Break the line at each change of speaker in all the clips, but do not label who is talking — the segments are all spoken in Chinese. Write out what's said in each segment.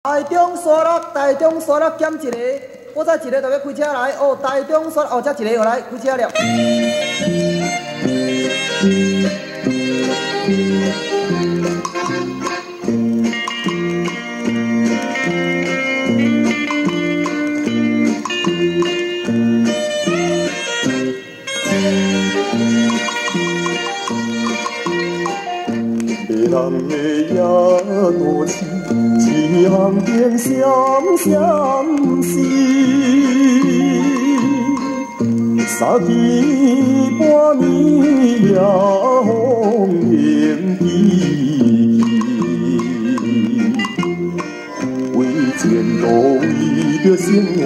台中沙拉减一个，我再一个就要开车来哦。台中沙拉哦，再一个来开车了。
人的野都市，一行灯闪闪是，三更半暝夜风迎起，为前途为着生活，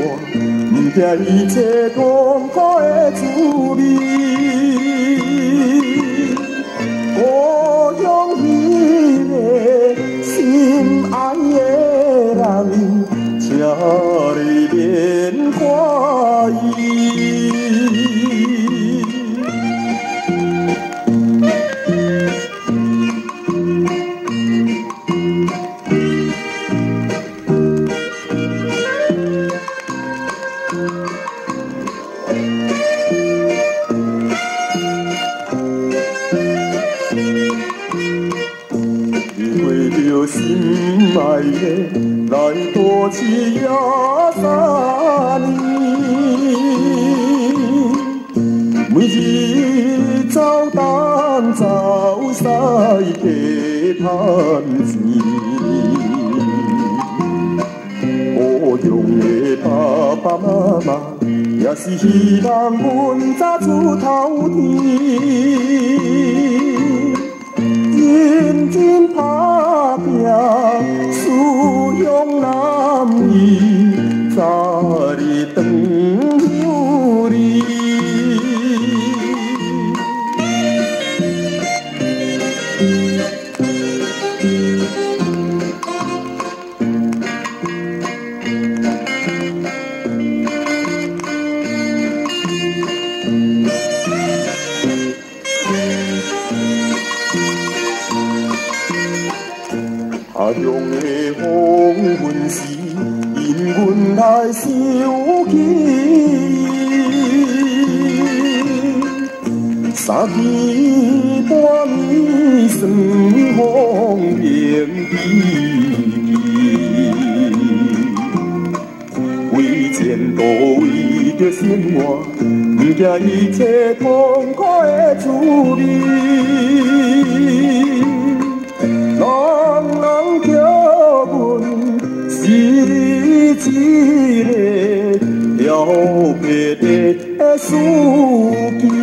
不惊一切痛苦的滋味。里面欢喜，为着心爱的。来多次也3年，每日走东走西去赚钱，保养的爸爸妈妈也是希望阮早出头天，认真打拼。男儿早日长有你，下中的风云时，因阮来想起。三更半暝霜风迎起，为前途为着生活，不惊一切痛苦的滋味。一个了不得的事件。